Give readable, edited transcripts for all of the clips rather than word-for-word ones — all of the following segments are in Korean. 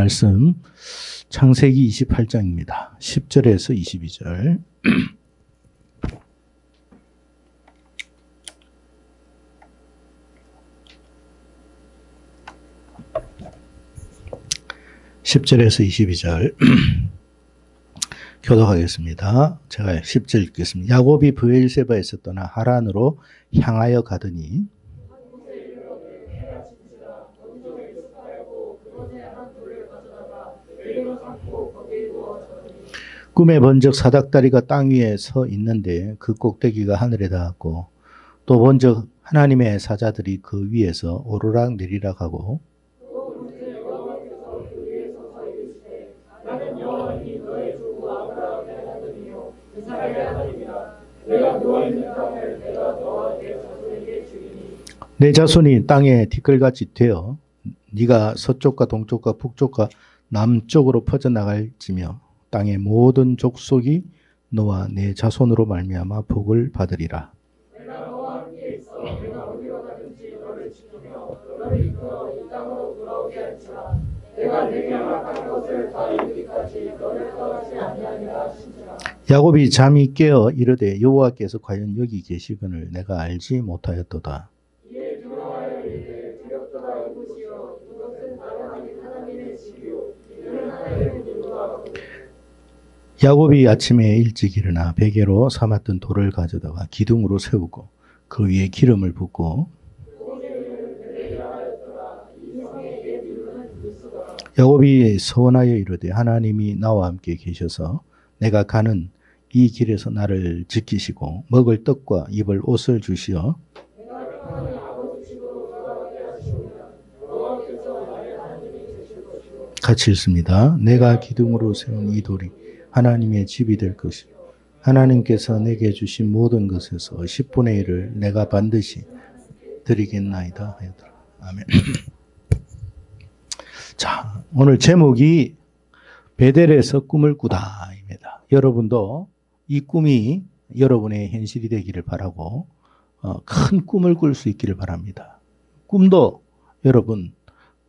말씀 창세기 28장입니다. 10절에서 22절. (10절에서 22절) 교독하겠습니다. 제가 10절 읽겠습니다. 야곱이 브엘세바에서 떠나 하란으로 향하여 가더니 꿈에 본적 사닥다리가 땅 위에 서 있는데 그 꼭대기가 하늘에 닿았고, 또 본적 하나님의 사자들이 그 위에서 오르락 내리락 하고, 내 자손이 땅에 티끌같이 되어 네가 서쪽과 동쪽과 북쪽과 남쪽으로 퍼져나갈지며 땅의 모든 족속이 너와 내 자손으로 말미암아 복을 받으리라. 내가 너와 함께 있어 내가 어디로 가든지 너를 지키며 너를 이끌어 이 땅으로 돌아오게 할지라. 내가 내게 허락한 것을 다 이루기까지 너를 떠나지 아니하리라 하신지라. 야곱이 잠이 깨어 이르되 여호와께서 과연 여기 계시거늘 내가 알지 못하였도다. 이에 돌아와여 이르되 두렵도다 이곳이여 이것은 다름 아닌 하나님의 집이요 이들은 하나님의 민도다. 야곱이 아침에 일찍 일어나 베개로 삼았던 돌을 가져다가 기둥으로 세우고 그 위에 기름을 붓고, 야곱이 서원하여 이르되 하나님이 나와 함께 계셔서 내가 가는 이 길에서 나를 지키시고 먹을 떡과 입을 옷을 주시어 같이 읽습니다. 내가 기둥으로 세운 이 돌이 하나님의 집이 될 것이요 하나님께서 내게 주신 모든 것에서 10분의 1을 내가 반드시 드리겠나이다 하였더라. 아멘. 자, 오늘 제목이 베델에서 꿈을 꾸다입니다. 여러분도 이 꿈이 여러분의 현실이 되기를 바라고 큰 꿈을 꿀 수 있기를 바랍니다. 꿈도 여러분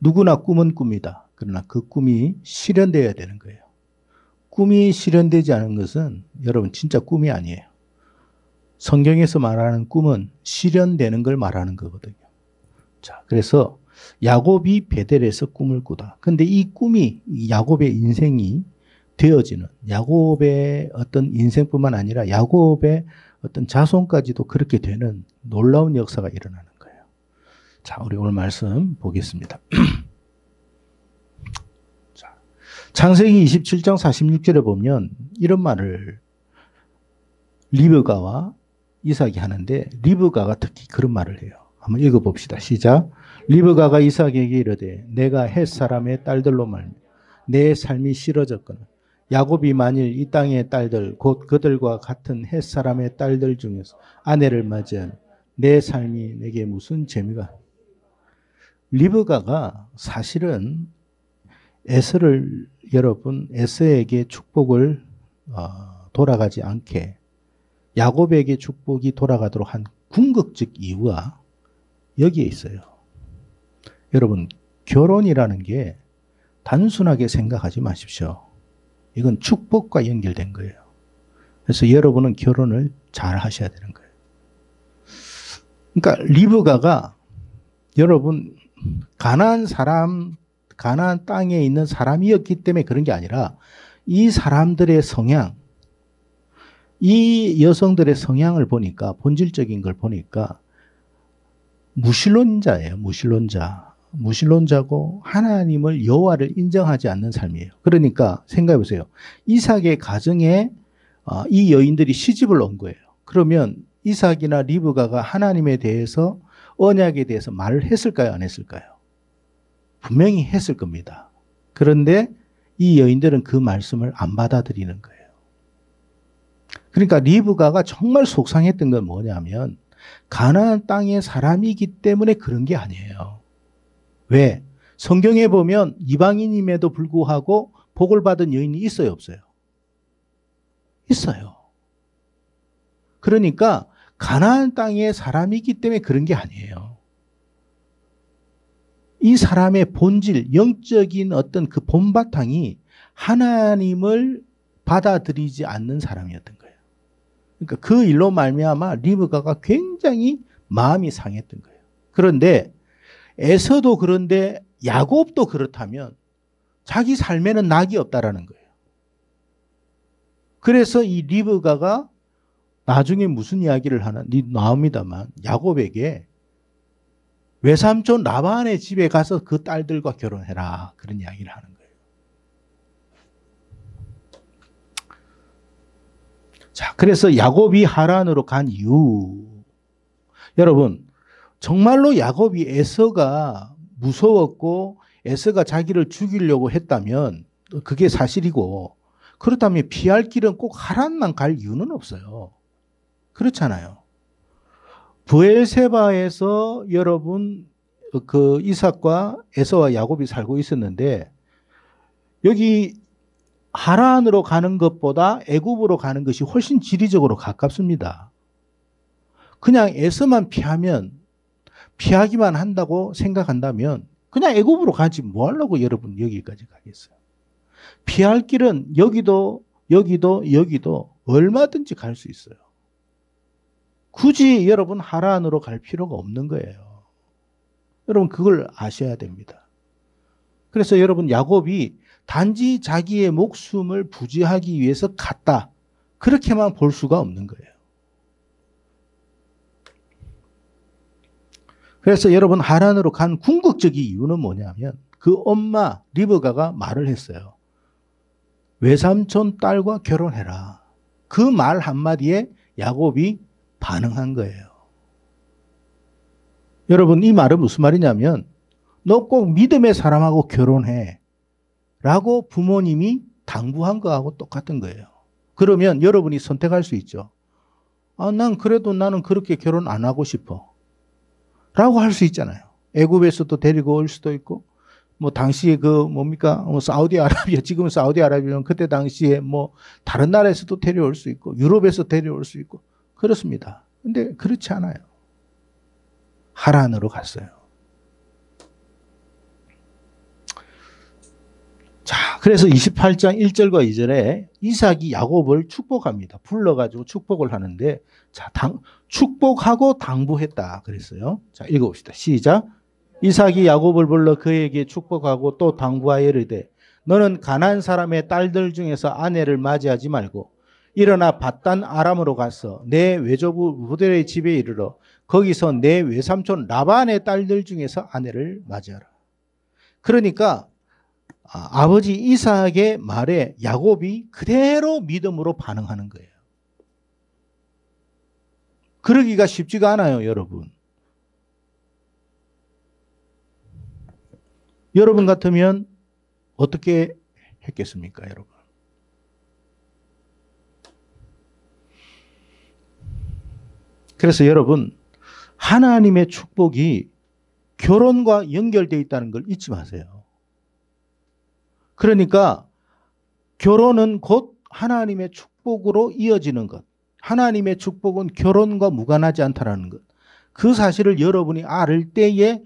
누구나 꿈은 꿉니다. 그러나 그 꿈이 실현되어야 되는 거예요. 꿈이 실현되지 않은 것은 여러분 진짜 꿈이 아니에요. 성경에서 말하는 꿈은 실현되는 걸 말하는 거거든요. 자, 그래서 야곱이 베델에서 꿈을 꾸다. 근데 이 꿈이 야곱의 인생이 되어지는, 야곱의 어떤 인생뿐만 아니라 야곱의 어떤 자손까지도 그렇게 되는 놀라운 역사가 일어나는 거예요. 자, 우리 오늘 말씀 보겠습니다. 창세기 27장 46절에 보면 이런 말을 리브가와 이삭이 하는데, 리브가가 특히 그런 말을 해요. 한번 읽어봅시다. 시작. 리브가가 이삭에게 이르되 내가 헷 사람의 딸들로 말미 내 삶이 싫어졌거늘 야곱이 만일 이 땅의 딸들 곧 그들과 같은 헷 사람의 딸들 중에서 아내를 맞이하면 내 삶이 내게 무슨 재미가. 리브가가 사실은 에서를 여러분 에서에게 축복을 돌아가지 않게 야곱에게 축복이 돌아가도록 한 궁극적 이유가 여기에 있어요. 여러분, 결혼이라는 게 단순하게 생각하지 마십시오. 이건 축복과 연결된 거예요. 그래서 여러분은 결혼을 잘 하셔야 되는 거예요. 그러니까 리브가가 여러분 가나안 땅에 있는 사람이었기 때문에 그런 게 아니라 이 사람들의 성향, 이 여성들의 성향을 보니까, 본질적인 걸 보니까 무신론자예요. 무신론자고 하나님을, 여호와를 인정하지 않는 삶이에요. 그러니까 생각해 보세요. 이삭의 가정에 이 여인들이 시집을 온 거예요. 그러면 이삭이나 리브가가 하나님에 대해서, 언약에 대해서 말을 했을까요? 안 했을까요? 분명히 했을 겁니다. 그런데 이 여인들은 그 말씀을 안 받아들이는 거예요. 그러니까 리브가가 정말 속상했던 건 뭐냐면 가나안 땅의 사람이기 때문에 그런 게 아니에요. 왜? 성경에 보면 이방인임에도 불구하고 복을 받은 여인이 있어요, 없어요? 있어요. 그러니까 가나안 땅의 사람이기 때문에 그런 게 아니에요. 이 사람의 본질, 영적인 어떤 그 본바탕이 하나님을 받아들이지 않는 사람이었던 거예요. 그러니까 그 일로 말미암아 리브가가 굉장히 마음이 상했던 거예요. 그런데 에서도 그런데 야곱도 그렇다면 자기 삶에는 낙이 없다라는 거예요. 그래서 이 리브가가 나중에 무슨 이야기를 하나 나옵니다만 야곱에게 외삼촌 라반의 집에 가서 그 딸들과 결혼해라 그런 이야기를 하는 거예요. 자, 그래서 야곱이 하란으로 간 이유, 여러분 정말로 야곱이 에서가 무서웠고 에서가 자기를 죽이려고 했다면 그게 사실이고, 그렇다면 피할 길은 꼭 하란만 갈 이유는 없어요. 그렇잖아요. 브엘세바에서 여러분 그 이삭과 에서와 야곱이 살고 있었는데 여기 하란으로 가는 것보다 애굽으로 가는 것이 훨씬 지리적으로 가깝습니다. 그냥 에서만 피하면, 피하기만 한다고 생각한다면 그냥 애굽으로 가지 뭐 하려고 여러분 여기까지 가겠어요. 피할 길은 여기도 얼마든지 갈 수 있어요. 굳이 여러분 하란으로 갈 필요가 없는 거예요. 여러분 그걸 아셔야 됩니다. 그래서 여러분 야곱이 단지 자기의 목숨을 부지하기 위해서 갔다, 그렇게만 볼 수가 없는 거예요. 그래서 여러분 하란으로 간 궁극적인 이유는 뭐냐면 그 엄마 리브가가 말을 했어요. 외삼촌 딸과 결혼해라. 그 말 한마디에 야곱이 반응한 거예요. 여러분 이 말은 무슨 말이냐면 너 꼭 믿음의 사람하고 결혼해 라고 부모님이 당부한 거하고 똑같은 거예요. 그러면 여러분이 선택할 수 있죠. 아, 나는 그렇게 결혼 안 하고 싶어 라고 할 수 있잖아요. 애굽에서도 데리고 올 수도 있고, 뭐 당시에 그 뭡니까 사우디아라비아, 지금은 사우디아라비아는 그때 당시에 뭐 다른 나라에서도 데려올 수 있고 유럽에서 데려올 수 있고 그렇습니다. 근데 그렇지 않아요. 하란으로 갔어요. 자, 그래서 28장 1절과 2절에 이삭이 야곱을 축복합니다. 불러가지고 축복을 하는데, 자, 축복하고 당부했다 그랬어요. 자, 읽어봅시다. 시작. 이삭이 야곱을 불러 그에게 축복하고 또 당부하여 이르되 너는 가나안 사람의 딸들 중에서 아내를 맞이하지 말고 일어나 밧단 아람으로 가서 내 외조부 부들의 집에 이르러 거기서 내 외삼촌 라반의 딸들 중에서 아내를 맞이하라. 그러니까 아버지 이삭의 말에 야곱이 그대로 믿음으로 반응하는 거예요. 그러기가 쉽지가 않아요, 여러분. 여러분 같으면 어떻게 했겠습니까, 여러분? 그래서 여러분, 하나님의 축복이 결혼과 연결되어 있다는 걸 잊지 마세요. 그러니까 결혼은 곧 하나님의 축복으로 이어지는 것. 하나님의 축복은 결혼과 무관하지 않다는 것. 그 사실을 여러분이 알 때에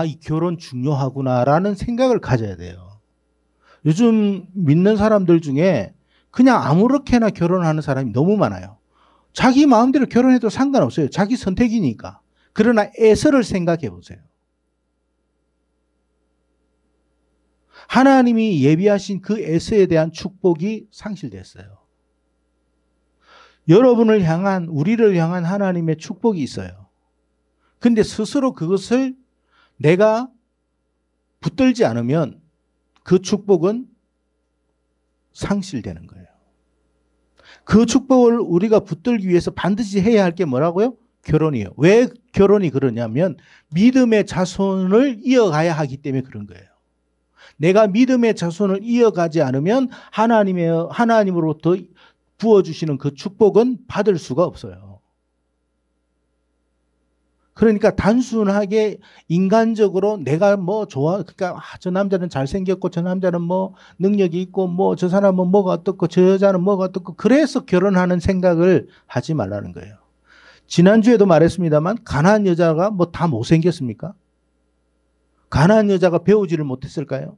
이 결혼 중요하구나라는 생각을 가져야 돼요. 요즘 믿는 사람들 중에 그냥 아무렇게나 결혼하는 사람이 너무 많아요. 자기 마음대로 결혼해도 상관없어요. 자기 선택이니까. 그러나 에서를 생각해 보세요. 하나님이 예비하신 그 에서에 대한 축복이 상실됐어요. 여러분을 향한, 우리를 향한 하나님의 축복이 있어요. 근데 스스로 그것을 내가 붙들지 않으면 그 축복은 상실되는 거예요. 그 축복을 우리가 붙들기 위해서 반드시 해야 할 게 뭐라고요? 결혼이에요. 왜 결혼이 그러냐면 믿음의 자손을 이어가야 하기 때문에 그런 거예요. 내가 믿음의 자손을 이어가지 않으면 하나님으로부터 부어주시는 그 축복은 받을 수가 없어요. 그러니까 단순하게 인간적으로 내가 뭐 그러니까 저 남자는 잘생겼고 저 남자는 뭐 능력이 있고 뭐 저 사람은 뭐가 어떻고 저 여자는 뭐가 어떻고 그래서 결혼하는 생각을 하지 말라는 거예요. 지난주에도 말했습니다만 가난한 여자가 뭐 다 못생겼습니까? 가난한 여자가 배우지를 못했을까요?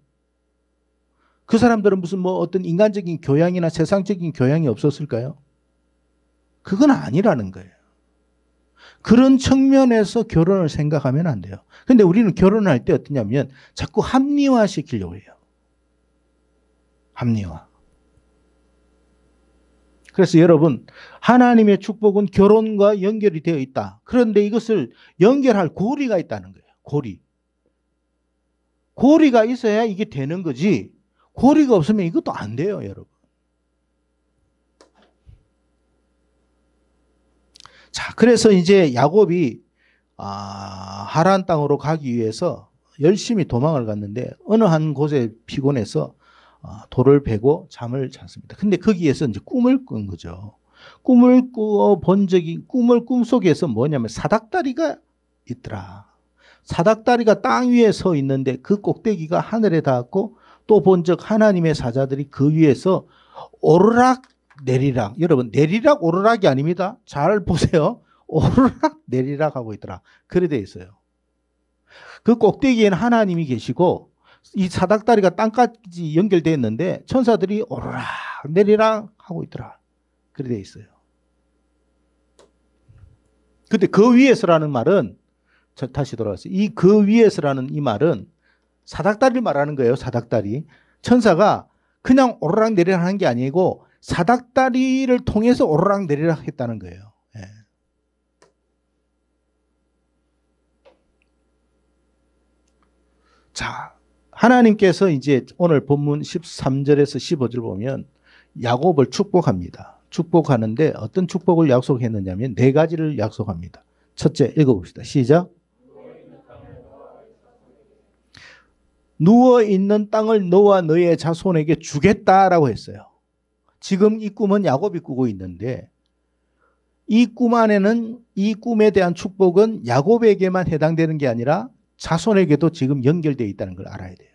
그 사람들은 무슨 뭐 어떤 인간적인 교양이나 세상적인 교양이 없었을까요? 그건 아니라는 거예요. 그런 측면에서 결혼을 생각하면 안 돼요. 근데 우리는 결혼할 때 어떠냐면 자꾸 합리화 시키려고 해요. 합리화. 그래서 여러분, 하나님의 축복은 결혼과 연결이 되어 있다. 그런데 이것을 연결할 고리가 있다는 거예요. 고리. 고리가 있어야 이게 되는 거지. 고리가 없으면 이것도 안 돼요, 여러분. 자, 그래서 이제 야곱이 하란 땅으로 가기 위해서 열심히 도망을 갔는데 어느 한 곳에 피곤해서 돌을 베고 잠을 잤습니다. 근데 거기에서 이제 꿈을 꾼 거죠. 꿈을 꾸어 본 적이, 꿈속에서 뭐냐면 사닥다리가 있더라. 사닥다리가 땅 위에 서 있는데 그 꼭대기가 하늘에 닿았고 또 본 적 하나님의 사자들이 그 위에서 오르락 내리락. 여러분, 내리락 오르락이 아닙니다. 잘 보세요. 오르락 내리락 하고 있더라. 그래 돼 있어요. 그 꼭대기에는 하나님이 계시고 이 사닥다리가 땅까지 연결되어 있는데 천사들이 오르락 내리락 하고 있더라. 그래 돼 있어요. 근데 그 위에서라는 말은, 다시 돌아왔어요. 이 그 위에서라는 이 말은 사닥다리를 말하는 거예요. 사닥다리. 천사가 그냥 오르락 내리락 하는 게 아니고 사닥다리를 통해서 오르락 내리락 했다는 거예요. 예. 자, 하나님께서 이제 오늘 본문 13절에서 15절 보면 야곱을 축복합니다. 축복하는데 어떤 축복을 약속했느냐면 네 가지를 약속합니다. 첫째, 읽어봅시다. 시작. 누워있는 땅을 너와 너의 자손에게 주겠다라고 했어요. 지금 이 꿈은 야곱이 꾸고 있는데 이 꿈 안에는 이 꿈에 대한 축복은 야곱에게만 해당되는 게 아니라 자손에게도 지금 연결되어 있다는 걸 알아야 돼요.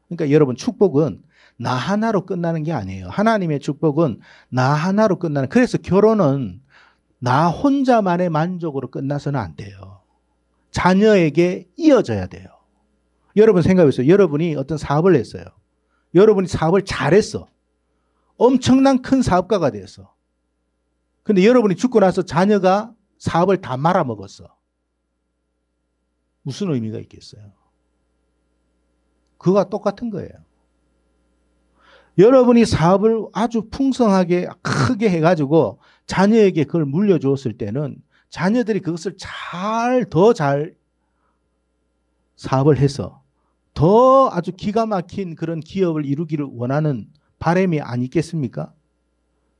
그러니까 여러분, 축복은 나 하나로 끝나는 게 아니에요. 하나님의 축복은 나 하나로 끝나는, 그래서 결혼은 나 혼자만의 만족으로 끝나서는 안 돼요. 자녀에게 이어져야 돼요. 여러분 생각해보세요. 여러분이 어떤 사업을 했어요. 여러분이 사업을 잘했어. 엄청난 큰 사업가가 됐어. 근데 여러분이 죽고 나서 자녀가 사업을 다 말아먹었어. 무슨 의미가 있겠어요? 그거와 똑같은 거예요. 여러분이 사업을 아주 풍성하게 크게 해가지고 자녀에게 그걸 물려주었을 때는 자녀들이 그것을 더 잘 사업을 해서 더 아주 기가 막힌 그런 기업을 이루기를 원하는 바람이 아니겠습니까?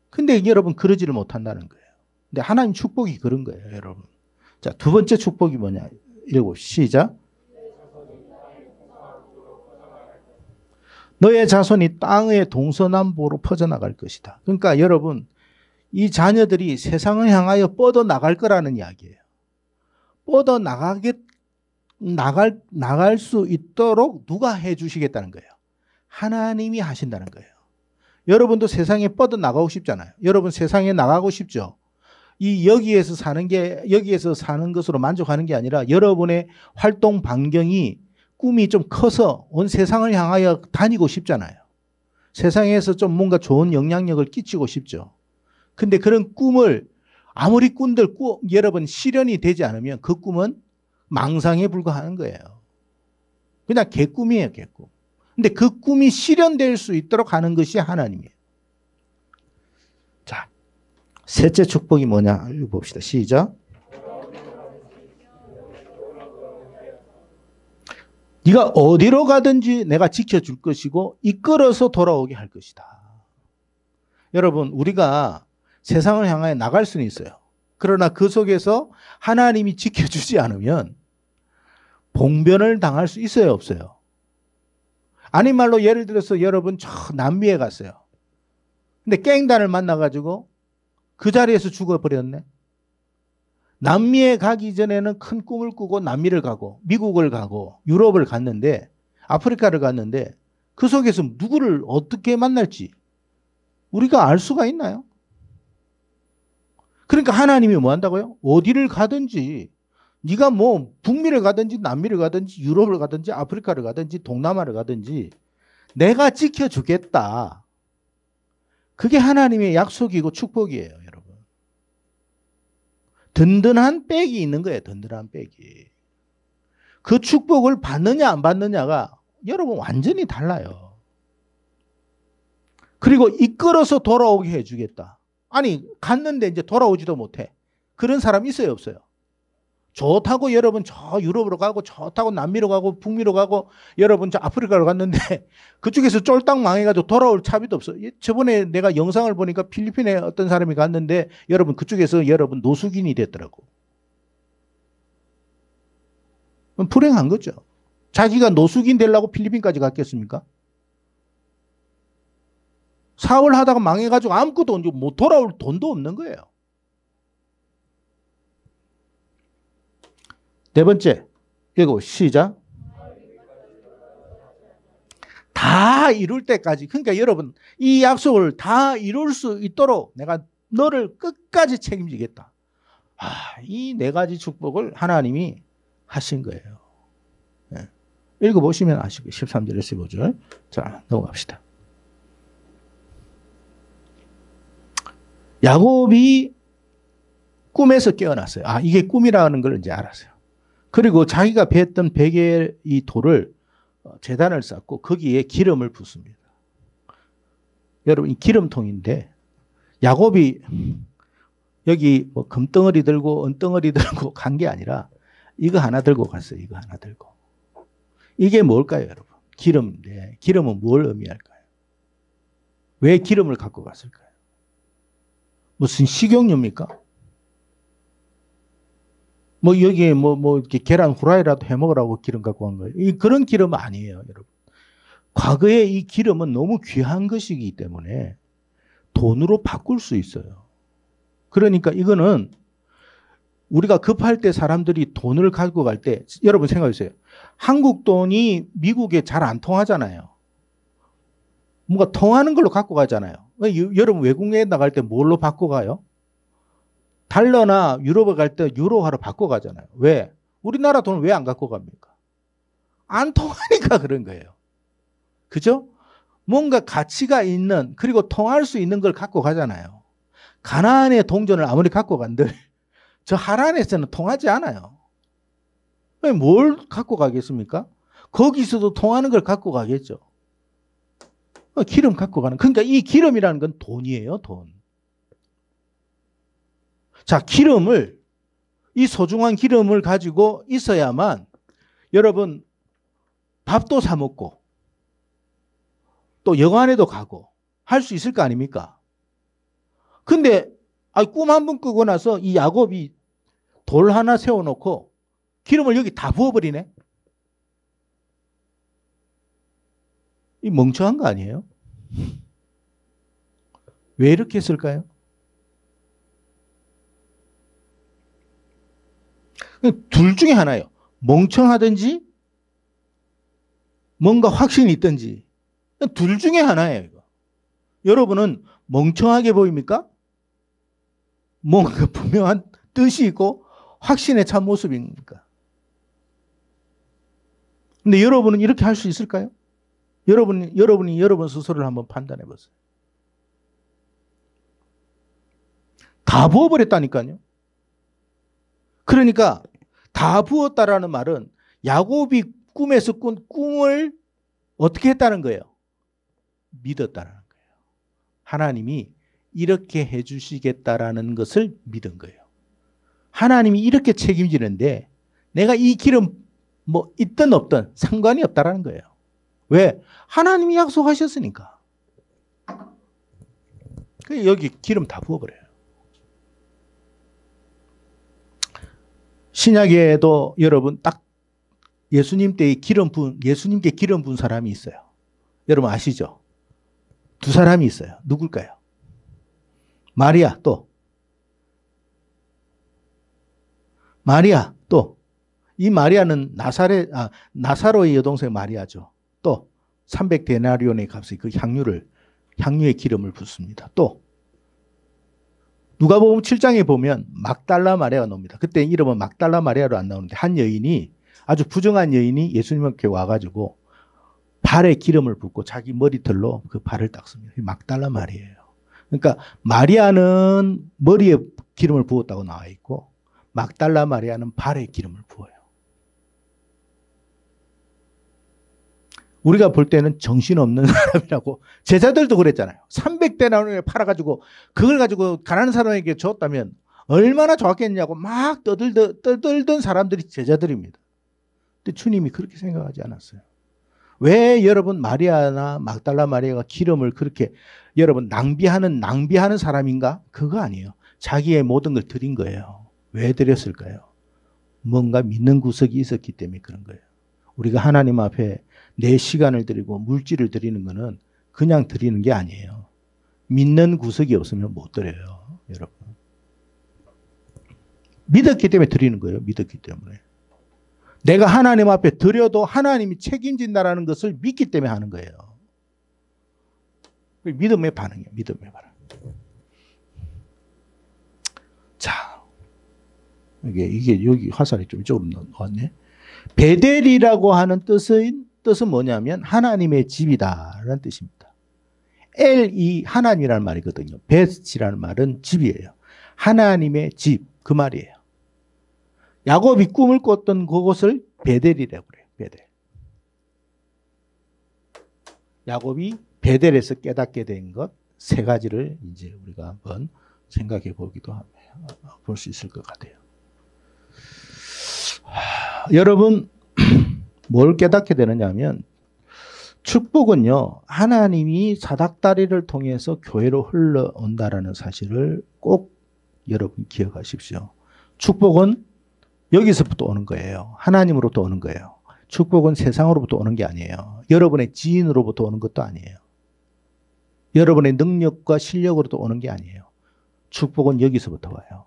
근데 여러분 그러지를 못한다는 거예요. 근데 하나님 축복이 그런 거예요, 여러분. 자, 두 번째 축복이 뭐냐? 읽어봅시다. 시작. 너의 자손이 땅의 동서남북으로 퍼져나갈 것이다. 그러니까 여러분, 이 자녀들이 세상을 향하여 뻗어나갈 거라는 이야기예요. 나갈 수 있도록 누가 해주시겠다는 거예요? 하나님이 하신다는 거예요. 여러분도 세상에 뻗어나가고 싶잖아요. 여러분 세상에 나가고 싶죠? 여기에서 사는 것으로 만족하는 게 아니라 여러분의 활동 반경이, 꿈이 좀 커서 온 세상을 향하여 다니고 싶잖아요. 세상에서 좀 뭔가 좋은 영향력을 끼치고 싶죠. 근데 그런 꿈을 아무리 꾼들 여러분 실현이 되지 않으면 그 꿈은 망상에 불과하는 거예요. 그냥 개꿈이에요, 개꿈. 근데 그 꿈이 실현될 수 있도록 하는 것이 하나님이에요. 자, 셋째 축복이 뭐냐 봅시다. 시작. 네가 어디로 가든지 내가 지켜줄 것이고 이끌어서 돌아오게 할 것이다. 여러분, 우리가 세상을 향하여 나갈 수는 있어요. 그러나 그 속에서 하나님이 지켜주지 않으면 봉변을 당할 수 있어요, 없어요? 아닌 말로 예를 들어서 여러분 저 남미에 갔어요. 근데 깽단을 만나가지고 그 자리에서 죽어버렸네. 남미에 가기 전에는 큰 꿈을 꾸고 남미를 가고 미국을 가고 유럽을 갔는데 아프리카를 갔는데 그 속에서 누구를 어떻게 만날지 우리가 알 수가 있나요? 그러니까 하나님이 뭐 한다고요? 어디를 가든지 네가 뭐 북미를 가든지 남미를 가든지 유럽을 가든지 아프리카를 가든지 동남아를 가든지 내가 지켜주겠다. 그게 하나님의 약속이고 축복이에요, 여러분. 든든한 백이 있는 거예요, 든든한 백이. 그 축복을 받느냐 안 받느냐가 여러분 완전히 달라요. 그리고 이끌어서 돌아오게 해주겠다. 아니 갔는데 이제 돌아오지도 못해. 그런 사람 있어요, 없어요? 좋다고 여러분 저 유럽으로 가고 좋다고 남미로 가고 북미로 가고 여러분 저 아프리카로 갔는데 그쪽에서 쫄딱 망해가지고 돌아올 차비도 없어. 저번에 내가 영상을 보니까 필리핀에 어떤 사람이 갔는데 여러분 그쪽에서 여러분 노숙인이 됐더라고. 불행한 거죠. 자기가 노숙인 되려고 필리핀까지 갔겠습니까? 사업을 하다가 망해가지고 아무것도 못 돌아올 돈도 없는 거예요. 네 번째, 이거 시작. 다 이룰 때까지. 그러니까 여러분 이 약속을 다 이룰 수 있도록 내가 너를 끝까지 책임지겠다. 이 네 가지 축복을 하나님이 하신 거예요. 네. 읽어보시면 아시고 13절 15절. 자, 넘어갑시다. 야곱이 꿈에서 깨어났어요. 이게 꿈이라는 걸 이제 알았어요. 그리고 자기가 베었던 베개의 이 돌을 제단을 쌓고 거기에 기름을 붓습니다. 여러분 이 기름통인데 야곱이 여기 뭐 금덩어리 들고 은덩어리 들고 간 게 아니라 이거 하나 들고 갔어요. 이거 하나 들고. 이게 뭘까요, 여러분? 기름인데 기름은 뭘 의미할까요? 왜 기름을 갖고 갔을까요? 무슨 식용유입니까? 뭐 여기에 뭐 이렇게 계란 후라이라도 해 먹으라고 기름 갖고 간 거예요. 그런 기름은 아니에요, 여러분. 과거에 이 기름은 너무 귀한 것이기 때문에 돈으로 바꿀 수 있어요. 그러니까 이거는 우리가 급할 때 사람들이 돈을 가지고 갈 때 여러분 생각해 보세요. 한국 돈이 미국에 잘 안 통하잖아요. 뭔가 통하는 걸로 갖고 가잖아요. 여러분 외국에 나갈 때 뭘로 바꿔 가요? 달러나 유럽에 갈 때 유로화로 바꿔 가잖아요. 왜? 우리나라 돈을 왜 안 갖고 갑니까? 안 통하니까 그런 거예요. 그죠? 뭔가 가치가 있는 그리고 통할 수 있는 걸 갖고 가잖아요. 가나안의 동전을 아무리 갖고 간들 저 하란에서는 통하지 않아요. 뭘 갖고 가겠습니까? 거기서도 통하는 걸 갖고 가겠죠. 기름 갖고 가는. 그러니까 이 기름이라는 건 돈이에요, 돈. 자, 기름을, 이 소중한 기름을 가지고 있어야만 여러분 밥도 사 먹고 또 여관에도 가고 할 수 있을 거 아닙니까? 근데 꿈 한 번 꾸고 나서 이 야곱이 돌 하나 세워놓고 기름을 여기 다 부어버리네. 이 멍청한 거 아니에요? 왜 이렇게 했을까요? 둘 중에 하나예요. 멍청하든지 뭔가 확신이 있든지 둘 중에 하나예요. 이거. 여러분은 멍청하게 보입니까? 뭔가 분명한 뜻이 있고 확신에 찬 모습입니까? 근데 여러분은 이렇게 할 수 있을까요? 여러분이 여러분 스스로를 한번 판단해 보세요. 다 부어버렸다니까요. 그러니까 다 부었다라는 말은 야곱이 꿈에서 꾼 꿈을 어떻게 했다는 거예요? 믿었다는 거예요. 하나님이 이렇게 해주시겠다라는 것을 믿은 거예요. 하나님이 이렇게 책임지는데 내가 이 기름 뭐 있든 없든 상관이 없다라는 거예요. 왜? 하나님이 약속하셨으니까. 여기 기름 다 부어버려요. 신약에도 여러분 딱 예수님께 기름 부은 사람이 있어요. 여러분 아시죠? 두 사람이 있어요. 누굴까요? 마리아 또 이 마리아는 나사로의 여동생 마리아죠. 또 300데나리온의 값의 그 향유의 기름을 붓습니다. 또 누가복음 7장에 보면 막달라 마리아가 나옵니다. 그때 이름은 막달라 마리아로 안 나오는데 한 여인이 아주 부정한 여인이 예수님 앞에 와가지고 발에 기름을 붓고 자기 머리털로 그 발을 닦습니다. 막달라 마리아예요. 그러니까 마리아는 머리에 기름을 부었다고 나와 있고 막달라 마리아는 발에 기름을 부어요. 우리가 볼 때는 정신없는 사람이라고 제자들도 그랬잖아요. 300데나리온을 팔아가지고 그걸 가지고 가난한 사람에게 줬다면 얼마나 좋았겠냐고 막 떠들던 사람들이 제자들입니다. 근데 주님이 그렇게 생각하지 않았어요. 왜 여러분 마리아나 막달라 마리아가 기름을 그렇게 여러분 낭비하는 사람인가? 그거 아니에요. 자기의 모든 걸 드린 거예요. 왜 드렸을까요? 뭔가 믿는 구석이 있었기 때문에 그런 거예요. 우리가 하나님 앞에 내 시간을 드리고 물질을 드리는 거는 그냥 드리는 게 아니에요. 믿는 구석이 없으면 못 드려요, 여러분. 믿었기 때문에 드리는 거예요. 믿었기 때문에. 내가 하나님 앞에 드려도 하나님이 책임진다라는 것을 믿기 때문에 하는 거예요. 믿음의 반응이에요. 믿음의 반응. 자, 이게 여기 화살이 좀 조금 나왔네. 베델이라고 하는 뜻은 뭐냐면 하나님의 집이다라는 뜻입니다. 엘이 하나님이라는 말이거든요. 벳이라는 말은 집이에요. 하나님의 집, 그 말이에요. 야곱이 꿈을 꿨던 그곳을 베델이라고 그래요. 베델. 야곱이 베델에서 깨닫게 된 것 세 가지를 이제 우리가 한번 생각해 보기도 볼 수 있을 것 같아요. 여러분, 뭘 깨닫게 되느냐 하면 축복은요, 하나님이 사닥다리를 통해서 교회로 흘러온다라는 사실을 꼭 여러분 기억하십시오. 축복은 여기서부터 오는 거예요. 하나님으로부터 오는 거예요. 축복은 세상으로부터 오는 게 아니에요. 여러분의 지인으로부터 오는 것도 아니에요. 여러분의 능력과 실력으로부터 오는 게 아니에요. 축복은 여기서부터 와요.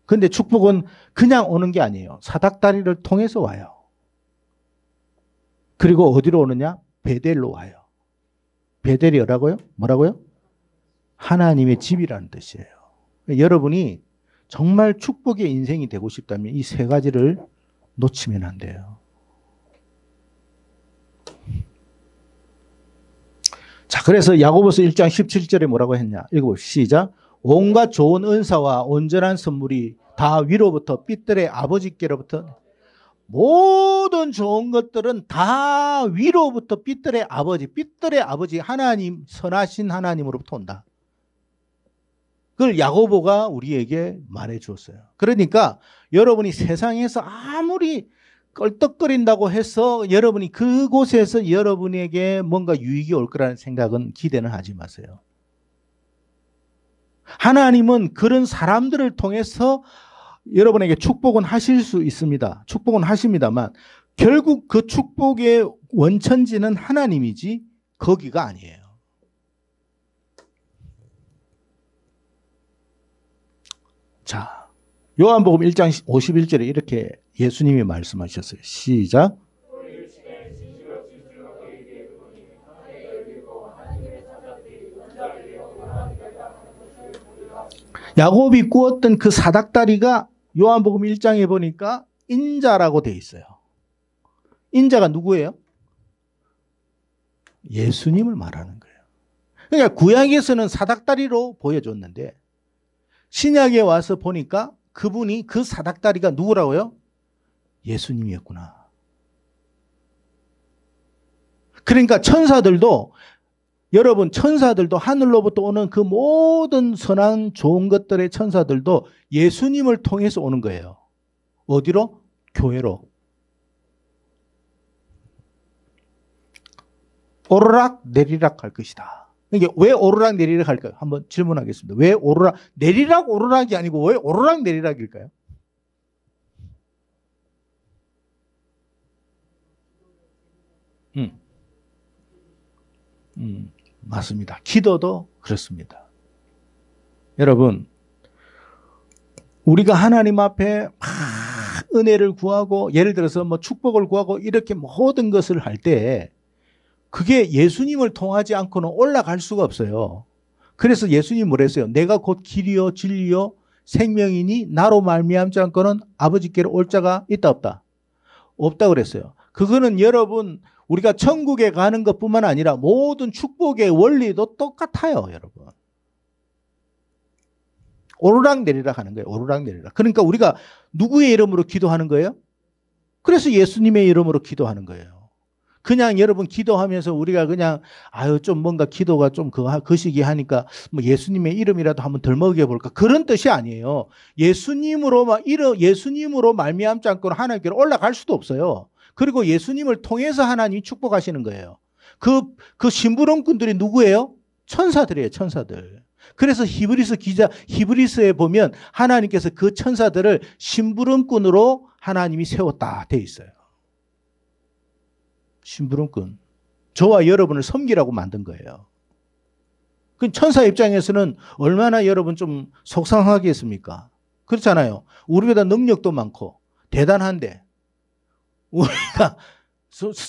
근데 축복은 그냥 오는 게 아니에요. 사닥다리를 통해서 와요. 그리고 어디로 오느냐? 베델로 와요. 베델이 뭐라고요? 하나님의 집이라는 뜻이에요. 여러분이 정말 축복의 인생이 되고 싶다면 이 세 가지를 놓치면 안 돼요. 자, 그래서 야고보서 1장 17절에 뭐라고 했냐? 읽어봅시다. 시작. 온갖 좋은 은사와 온전한 선물이 다 위로부터 빛들의 아버지께로부터 모든 좋은 것들은 다 위로부터 빛들의 아버지 하나님, 선하신 하나님으로부터 온다. 그걸 야고보가 우리에게 말해 주었어요. 그러니까 여러분이 세상에서 아무리 껄떡거린다고 해서 여러분이 그곳에서 여러분에게 뭔가 유익이 올 거라는 생각은 기대는 하지 마세요. 하나님은 그런 사람들을 통해서 여러분에게 축복은 하실 수 있습니다. 축복은 하십니다만 결국 그 축복의 원천지는 하나님이지 거기가 아니에요. 자, 요한복음 1장 51절에 이렇게 예수님이 말씀하셨어요. 시작. 야곱이 꾸었던 그 사닥다리가 요한복음 1장에 보니까 인자라고 돼 있어요. 인자가 누구예요? 예수님을 말하는 거예요. 그러니까 구약에서는 사닥다리로 보여줬는데 신약에 와서 보니까 그분이 그 사닥다리가 누구라고요? 예수님이었구나. 그러니까 천사들도 하늘로부터 오는 그 모든 선한 좋은 것들의 천사들도 예수님을 통해서 오는 거예요. 어디로? 교회로. 오르락 내리락 할 것이다. 이게 왜 오르락 내리락 할까요? 한번 질문하겠습니다. 왜 내리락 오르락이 아니고 왜 오르락 내리락일까요? 맞습니다. 기도도 그렇습니다. 여러분, 우리가 하나님 앞에 막 은혜를 구하고 예를 들어서 뭐 축복을 구하고 이렇게 모든 것을 할 때 그게 예수님을 통하지 않고는 올라갈 수가 없어요. 그래서 예수님이 뭐랬어요? 내가 곧 길이요 진리요 생명이니 나로 말미암지 않고는 아버지께로 올 자가 있다 없다? 없다 그랬어요. 그거는 여러분 우리가 천국에 가는 것뿐만 아니라 모든 축복의 원리도 똑같아요, 여러분. 오르락내리락 하는 거예요. 오르락내리락. 그러니까 우리가 누구의 이름으로 기도하는 거예요? 그래서 예수님의 이름으로 기도하는 거예요. 그냥 여러분 기도하면서 우리가 그냥 아유 좀 뭔가 기도가 좀 거시기 하니까 뭐 예수님의 이름이라도 한번 덜 먹여볼까 그런 뜻이 아니에요. 예수님으로 말미암지 않고는 하나님께로 올라갈 수도 없어요. 그리고 예수님을 통해서 하나님이 축복하시는 거예요. 그 심부름꾼들이 누구예요? 천사들이에요, 천사들. 그래서 히브리서에 보면 하나님께서 그 천사들을 심부름꾼으로 하나님이 세웠다 돼 있어요. 심부름꾼. 저와 여러분을 섬기라고 만든 거예요. 그 천사 입장에서는 얼마나 여러분 좀 속상하겠습니까? 그렇잖아요. 우리보다 능력도 많고 대단한데 우리가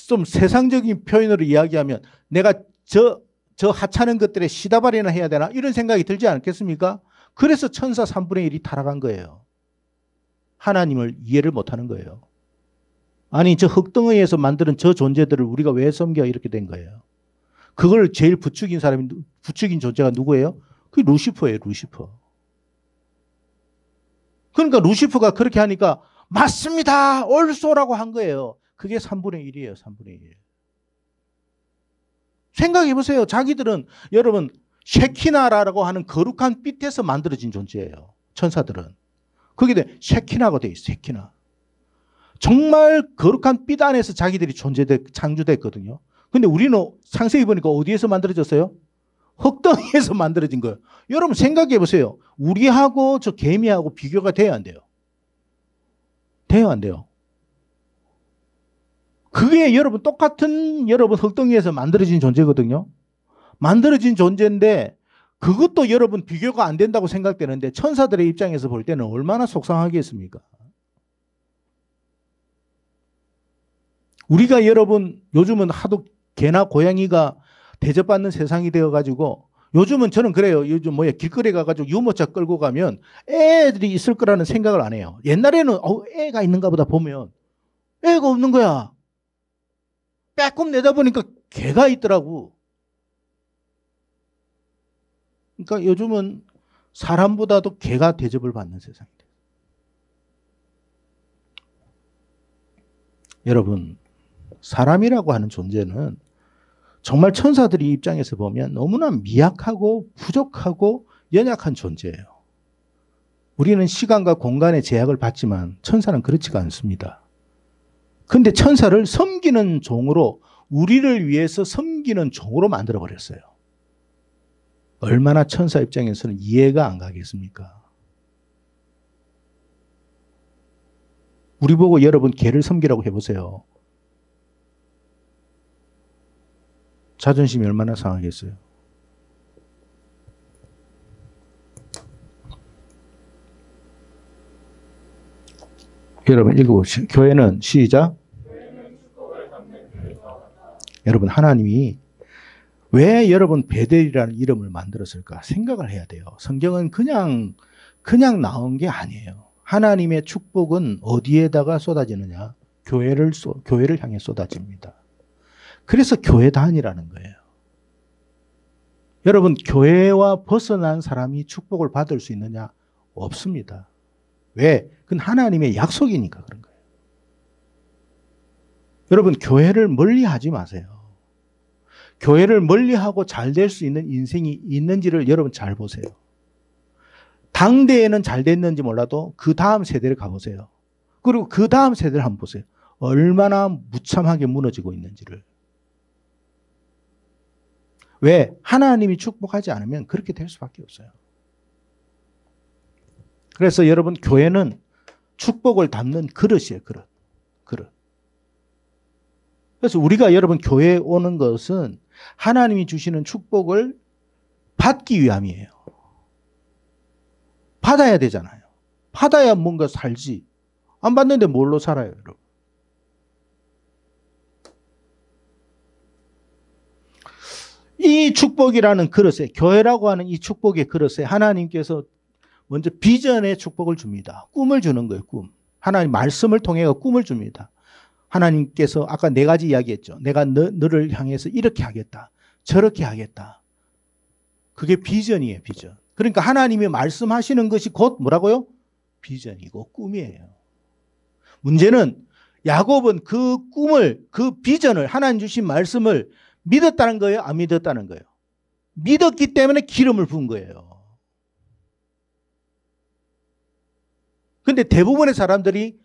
좀 세상적인 표현으로 이야기하면 내가 저 하찮은 것들에 시다발이나 해야 되나 이런 생각이 들지 않겠습니까? 그래서 천사 3분의 1이 타락한 거예요. 하나님을 이해를 못하는 거예요. 아니 저 흙덩어리에서 만드는 저 존재들을 우리가 왜 섬겨 이렇게 된 거예요. 그걸 제일 부추긴 존재가 누구예요? 그게 루시퍼예요. 루시퍼. 그러니까 루시퍼가 그렇게 하니까 맞습니다. 옳소라고 한 거예요. 그게 3분의 1이에요. 3분의 1. 생각해 보세요. 자기들은 여러분 셰키나라고 하는 거룩한 빛에서 만들어진 존재예요. 천사들은. 거기에 셰키나가 돼 있어요. 셰키나. 정말 거룩한 빛 안에서 자기들이 창조됐거든요. 근데 우리는 상세히 보니까 어디에서 만들어졌어요? 흙덩이에서 만들어진 거예요. 여러분 생각해 보세요. 우리하고 저 개미하고 비교가 돼야 안 돼요? 돼야 안 돼요? 그게 여러분 똑같은 여러분 흙덩이에서 만들어진 존재거든요. 만들어진 존재인데 그것도 여러분 비교가 안 된다고 생각되는데 천사들의 입장에서 볼 때는 얼마나 속상하겠습니까? 우리가 여러분 요즘은 하도 개나 고양이가 대접받는 세상이 되어가지고 요즘은 저는 그래요. 요즘 길거리에 가가지고 유모차 끌고 가면 애들이 있을 거라는 생각을 안 해요. 옛날에는 애가 있는가 보다 보면 애가 없는 거야. 빼꼼 내다보니까 개가 있더라고. 그러니까 요즘은 사람보다도 개가 대접을 받는 세상이 돼요. 여러분 사람이라고 하는 존재는 정말 천사들이 입장에서 보면 너무나 미약하고 부족하고 연약한 존재예요. 우리는 시간과 공간의 제약을 받지만 천사는 그렇지가 않습니다. 그런데 천사를 섬기는 종으로 우리를 위해서 섬기는 종으로 만들어버렸어요. 얼마나 천사 입장에서는 이해가 안 가겠습니까? 우리 보고 여러분 개를 섬기라고 해보세요. 자존심이 얼마나 상하겠어요. 여러분 읽어보시죠. 교회는 시작. 여러분 하나님이 왜 여러분 베델이라는 이름을 만들었을까 생각을 해야 돼요. 성경은 그냥 나온 게 아니에요. 하나님의 축복은 어디에다가 쏟아지느냐? 교회를 향해 쏟아집니다. 그래서 교회단이라는 거예요. 여러분 교회와 벗어난 사람이 축복을 받을 수 있느냐? 없습니다. 왜? 그건 하나님의 약속이니까 그런 거예요. 여러분 교회를 멀리하지 마세요. 교회를 멀리하고 잘 될 수 있는 인생이 있는지를 여러분 잘 보세요. 당대에는 잘 됐는지 몰라도 그 다음 세대를 가보세요. 그리고 그 다음 세대를 한번 보세요. 얼마나 무참하게 무너지고 있는지를. 왜? 하나님이 축복하지 않으면 그렇게 될 수밖에 없어요. 그래서 여러분 교회는 축복을 담는 그릇이에요. 그릇. 그래서 우리가 여러분 교회에 오는 것은 하나님이 주시는 축복을 받기 위함이에요. 받아야 되잖아요. 받아야 뭔가 살지. 안 받는데 뭘로 살아요, 여러분? 이 축복이라는 그릇에, 교회라고 하는 이 축복의 그릇에 하나님께서 먼저 비전의 축복을 줍니다. 꿈을 주는 거예요. 꿈. 하나님 말씀을 통해 꿈을 줍니다. 하나님께서 아까 네 가지 이야기했죠. 내가 너를 향해서 이렇게 하겠다. 저렇게 하겠다. 그게 비전이에요. 비전. 그러니까 하나님이 말씀하시는 것이 곧 뭐라고요? 비전이고 꿈이에요. 문제는 야곱은 그 꿈을, 그 비전을, 하나님 주신 말씀을 믿었다는 거예요? 안 믿었다는 거예요? 믿었기 때문에 기름을 부은 거예요. 근데 대부분의 사람들이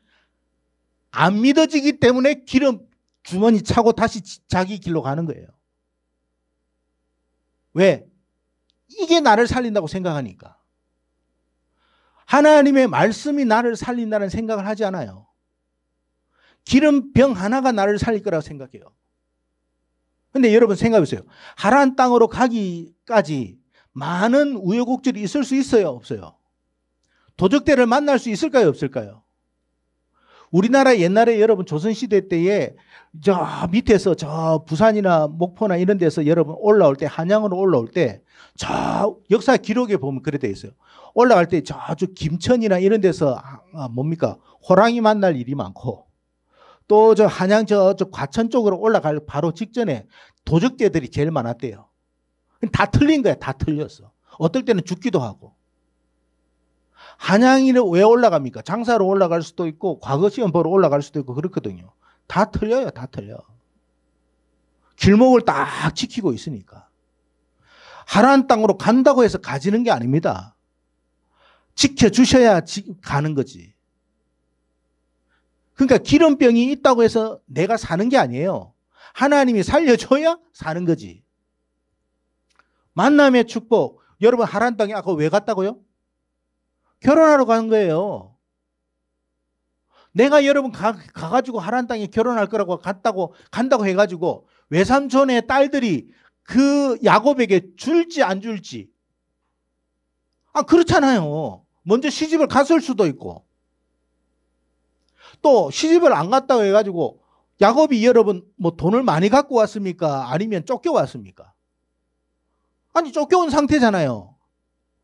안 믿어지기 때문에 기름 주머니 차고 다시 자기 길로 가는 거예요. 왜? 이게 나를 살린다고 생각하니까. 하나님의 말씀이 나를 살린다는 생각을 하지 않아요. 기름병 하나가 나를 살릴 거라고 생각해요. 근데 여러분 생각해 보세요. 하란 땅으로 가기까지 많은 우여곡절이 있을 수 있어요? 없어요? 도적대를 만날 수 있을까요? 없을까요? 우리나라 옛날에 여러분 조선시대 때에 저 밑에서 저 부산이나 목포나 이런 데서 여러분 올라올 때, 한양으로 올라올 때 저 역사 기록에 보면 그래 돼 있어요. 올라갈 때 저쪽 김천이나 이런 데서 뭡니까? 호랑이 만날 일이 많고, 또 저 한양 저쪽 과천 쪽으로 올라갈 바로 직전에 도적대들이 제일 많았대요. 다 틀린 거야. 다 틀렸어. 어떨 때는 죽기도 하고. 한양이는 왜 올라갑니까? 장사로 올라갈 수도 있고 과거 시험 보러 올라갈 수도 있고 그렇거든요. 다 틀려요. 다 틀려. 길목을 딱 지키고 있으니까. 하란 땅으로 간다고 해서 가지는 게 아닙니다. 지켜주셔야 가는 거지. 그러니까 기름병이 있다고 해서 내가 사는 게 아니에요. 하나님이 살려줘야 사는 거지. 만남의 축복. 여러분 하란 땅에 아까 왜 갔다고요? 결혼하러 간 거예요. 내가 여러분 가가지고 하란 땅에 결혼할 거라고 간다고 해가지고 외삼촌의 딸들이 그 야곱에게 줄지 안 줄지. 그렇잖아요. 먼저 시집을 갔을 수도 있고. 또 시집을 안 갔다고 해가지고 야곱이 여러분 뭐 돈을 많이 갖고 왔습니까? 아니면 쫓겨왔습니까? 아니 쫓겨온 상태잖아요.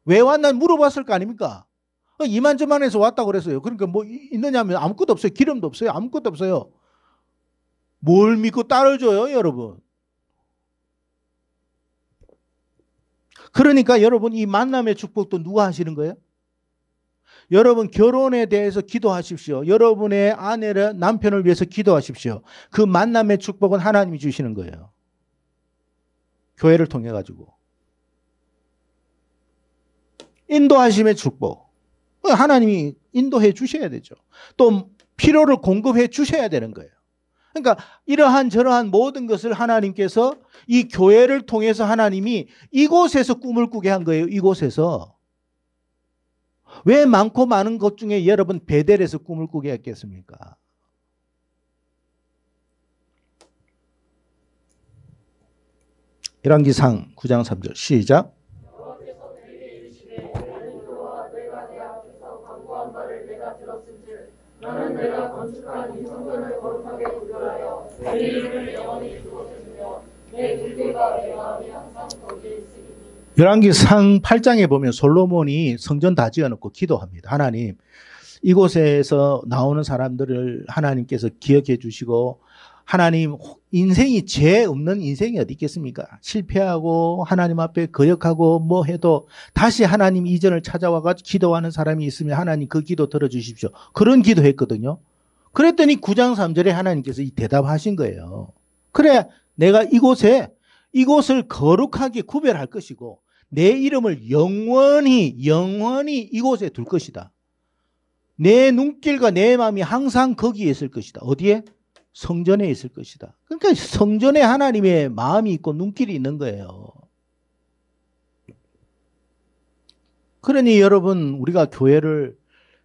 왜 왔나 물어봤을 거 아닙니까? 이만저만해서 왔다고 그랬어요. 그러니까 뭐 있느냐 하면 아무것도 없어요. 기름도 없어요. 아무것도 없어요. 뭘 믿고 딸을 줘요, 여러분? 그러니까 여러분 이 만남의 축복도 누가 하시는 거예요? 여러분 결혼에 대해서 기도하십시오. 여러분의 아내를, 남편을 위해서 기도하십시오. 그 만남의 축복은 하나님이 주시는 거예요. 교회를 통해 가지고. 인도하심의 축복. 하나님이 인도해 주셔야 되죠. 또 필요를 공급해 주셔야 되는 거예요. 그러니까 이러한 저러한 모든 것을 하나님께서 이 교회를 통해서 하나님이 이곳에서 꿈을 꾸게 한 거예요. 이곳에서. 왜 많고 많은 것 중에 여러분 베델에서 꿈을 꾸게 했겠습니까? 열왕기상 9장 3절 시작. 나는 내가 건축한 이 성전을 거룩하게 구별하여 내 이름을 영원히 그곳에 두며 내 길들과 내 마음이 항상 거기에 있으리니. 열왕기상 8장에 보면 솔로몬이 성전 다 지어놓고 기도합니다. 하나님, 이곳에서 나오는 사람들을 하나님께서 기억해 주시고, 하나님, 인생이 죄 없는 인생이 어디 있겠습니까? 실패하고 하나님 앞에 거역하고 뭐 해도 다시 하나님 이전을 찾아와가지고 기도하는 사람이 있으면 하나님 그 기도 들어주십시오. 그런 기도했거든요. 그랬더니 9장 3절에 하나님께서 이 대답하신 거예요. 그래, 내가 이곳을 거룩하게 구별할 것이고 내 이름을 영원히 이곳에 둘 것이다. 내 눈길과 내 마음이 항상 거기에 있을 것이다. 어디에? 성전에 있을 것이다. 그러니까 성전에 하나님의 마음이 있고 눈길이 있는 거예요. 그러니 여러분, 우리가 교회를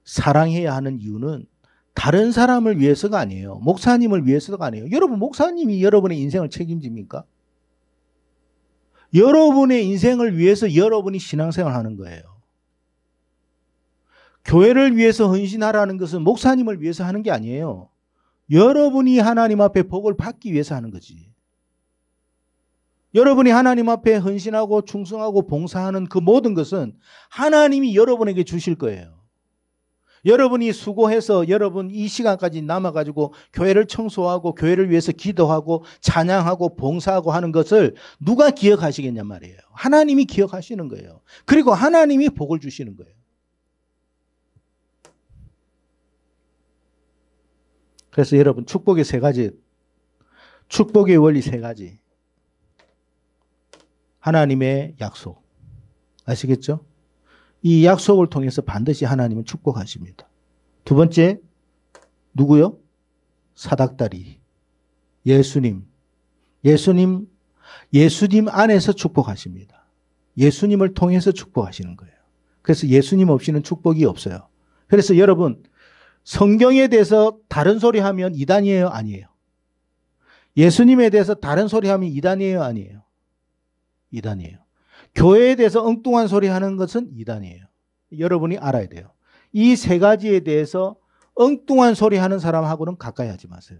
사랑해야 하는 이유는 다른 사람을 위해서가 아니에요. 목사님을 위해서가 아니에요. 여러분, 목사님이 여러분의 인생을 책임집니까? 여러분의 인생을 위해서 여러분이 신앙생활을 하는 거예요. 교회를 위해서 헌신하라는 것은 목사님을 위해서 하는 게 아니에요. 여러분이 하나님 앞에 복을 받기 위해서 하는 거지. 여러분이 하나님 앞에 헌신하고 충성하고 봉사하는 그 모든 것은 하나님이 여러분에게 주실 거예요. 여러분이 수고해서 여러분 이 시간까지 남아가지고 교회를 청소하고 교회를 위해서 기도하고 찬양하고 봉사하고 하는 것을 누가 기억하시겠냔 말이에요. 하나님이 기억하시는 거예요. 그리고 하나님이 복을 주시는 거예요. 그래서 여러분 축복의 세 가지, 축복의 원리 세 가지. 하나님의 약속. 아시겠죠? 이 약속을 통해서 반드시 하나님은 축복하십니다. 두 번째, 누구요? 사닥다리. 예수님. 예수님 안에서 축복하십니다. 예수님을 통해서 축복하시는 거예요. 그래서 예수님 없이는 축복이 없어요. 그래서 여러분, 성경에 대해서 다른 소리 하면 이단이에요? 아니에요? 예수님에 대해서 다른 소리 하면 이단이에요? 아니에요? 이단이에요. 교회에 대해서 엉뚱한 소리 하는 것은 이단이에요. 여러분이 알아야 돼요. 이 세 가지에 대해서 엉뚱한 소리 하는 사람하고는 가까이 하지 마세요.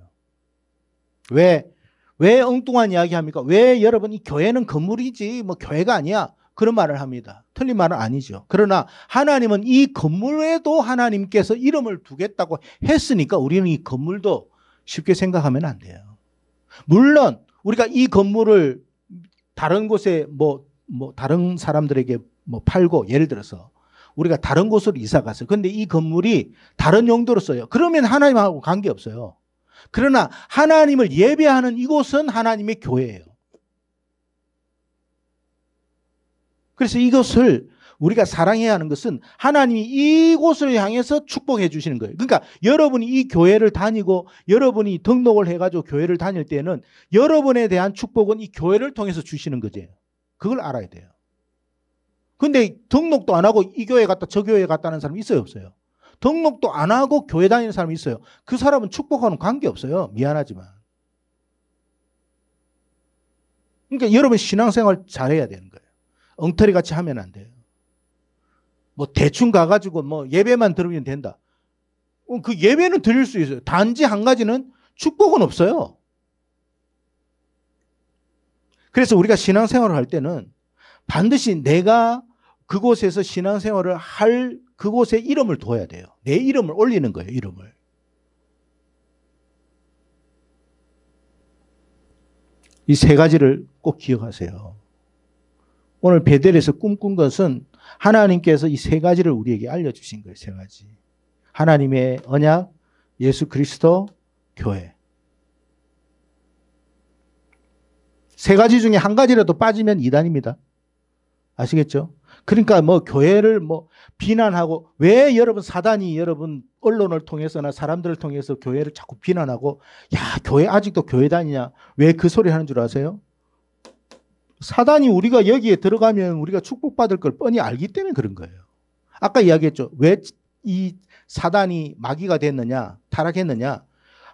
왜 엉뚱한 이야기 합니까? 왜 여러분 이 교회는 건물이지 뭐 교회가 아니야. 그런 말을 합니다. 틀린 말은 아니죠. 그러나 하나님은 이 건물에도 하나님께서 이름을 두겠다고 했으니까 우리는 이 건물도 쉽게 생각하면 안 돼요. 물론 우리가 이 건물을 다른 곳에 다른 사람들에게 팔고, 예를 들어서 우리가 다른 곳으로 이사 갔어요. 그런데 이 건물이 다른 용도로 써요. 그러면 하나님하고 관계없어요. 그러나 하나님을 예배하는 이곳은 하나님의 교회예요. 그래서 이것을 우리가 사랑해야 하는 것은 하나님이 이곳을 향해서 축복해 주시는 거예요. 그러니까 여러분이 이 교회를 다니고 여러분이 등록을 해가지고 교회를 다닐 때는 여러분에 대한 축복은 이 교회를 통해서 주시는 거죠. 그걸 알아야 돼요. 근데 등록도 안 하고 이 교회 갔다 저 교회 갔다는 사람 있어요, 없어요? 등록도 안 하고 교회 다니는 사람이 있어요. 그 사람은 축복하는 관계 없어요. 미안하지만. 그러니까 여러분 신앙생활 잘해야 되는 거예요. 엉터리 같이 하면 안 돼요. 대충 가가지고 예배만 들으면 된다. 그 예배는 드릴 수 있어요. 단지 한 가지는 축복은 없어요. 그래서 우리가 신앙생활을 할 때는 반드시 내가 그곳에서 신앙생활을 할 그곳에 이름을 둬야 돼요. 내 이름을 올리는 거예요. 이름을. 이 세 가지를 꼭 기억하세요. 오늘 베델에서 꿈꾼 것은 하나님께서 이 세 가지를 우리에게 알려주신 거예요. 세 가지. 하나님의 언약, 예수 그리스도, 교회. 세 가지 중에 한 가지라도 빠지면 이단입니다. 아시겠죠? 그러니까 교회를 비난하고, 왜 여러분 사단이 여러분 언론을 통해서나 사람들을 통해서 교회를 자꾸 비난하고, 야, 교회 아직도 교회 다니냐? 왜 그 소리 하는 줄 아세요? 사단이 우리가 여기에 들어가면 우리가 축복받을 걸 뻔히 알기 때문에 그런 거예요. 아까 이야기했죠. 왜 이 사단이 마귀가 됐느냐, 타락했느냐?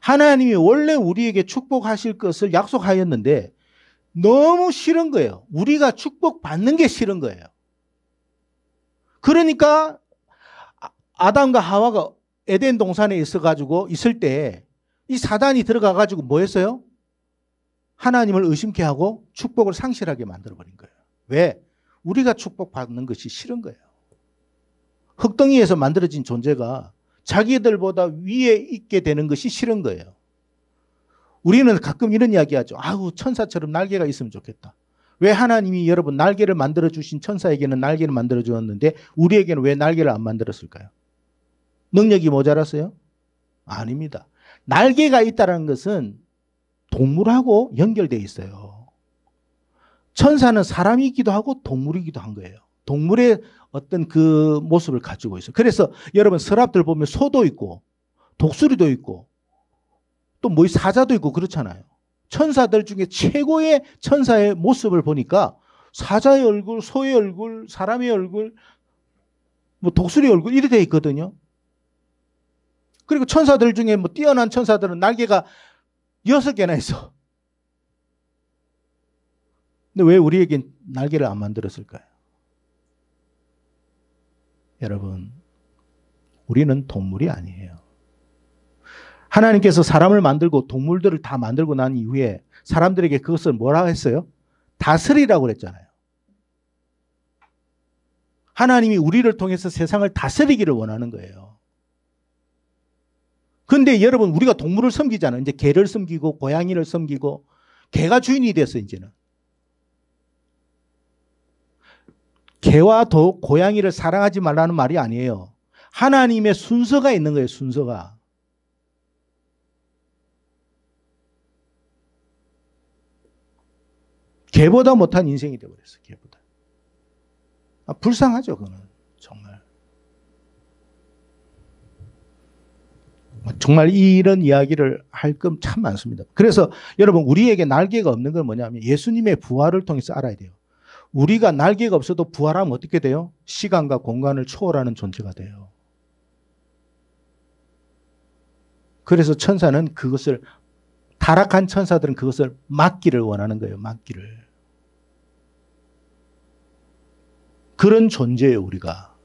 하나님이 원래 우리에게 축복하실 것을 약속하였는데 너무 싫은 거예요. 우리가 축복받는 게 싫은 거예요. 그러니까 아담과 하와가 에덴 동산에 있을 때 이 사단이 들어가가지고 뭐 했어요? 하나님을 의심케 하고 축복을 상실하게 만들어버린 거예요. 왜? 우리가 축복받는 것이 싫은 거예요. 흙덩이에서 만들어진 존재가 자기들보다 위에 있게 되는 것이 싫은 거예요. 우리는 가끔 이런 이야기하죠. 아우, 천사처럼 날개가 있으면 좋겠다. 왜 하나님이 여러분 날개를 만들어주신 천사에게는 날개를 만들어주었는데 우리에게는 왜 날개를 안 만들었을까요? 능력이 모자랐어요? 아닙니다. 날개가 있다는 것은 동물하고 연결되어 있어요. 천사는 사람이기도 하고 동물이기도 한 거예요. 동물의 어떤 그 모습을 가지고 있어요. 그래서 여러분 서랍들 보면 소도 있고 독수리도 있고 또 사자도 있고 그렇잖아요. 천사들 중에 최고의 천사의 모습을 보니까 사자의 얼굴, 소의 얼굴, 사람의 얼굴, 독수리 얼굴 이렇게 되어 있거든요. 그리고 천사들 중에 뛰어난 천사들은 날개가 6개나 있어. 근데 왜 우리에겐 날개를 안 만들었을까요? 여러분, 우리는 동물이 아니에요. 하나님께서 사람을 만들고 동물들을 다 만들고 난 이후에 사람들에게 그것을 뭐라 했어요? 다스리라고 그랬잖아요. 하나님이 우리를 통해서 세상을 다스리기를 원하는 거예요. 근데 여러분, 우리가 동물을 섬기잖아요. 이제 개를 섬기고 고양이를 섬기고 개가 주인이 됐어, 이제는. 개와 고양이를 사랑하지 말라는 말이 아니에요. 하나님의 순서가 있는 거예요, 순서가. 개보다 못한 인생이 되어버렸어요, 개보다. 불쌍하죠, 그거는. 정말. 정말 이런 이야기를 할 건 참 많습니다. 그래서 여러분, 우리에게 날개가 없는 건 뭐냐면 예수님의 부활을 통해서 알아야 돼요. 우리가 날개가 없어도 부활하면 어떻게 돼요? 시간과 공간을 초월하는 존재가 돼요. 그래서 천사는 그것을, 타락한 천사들은 그것을 막기를 원하는 거예요. 막기를. 그런 존재예요, 우리가.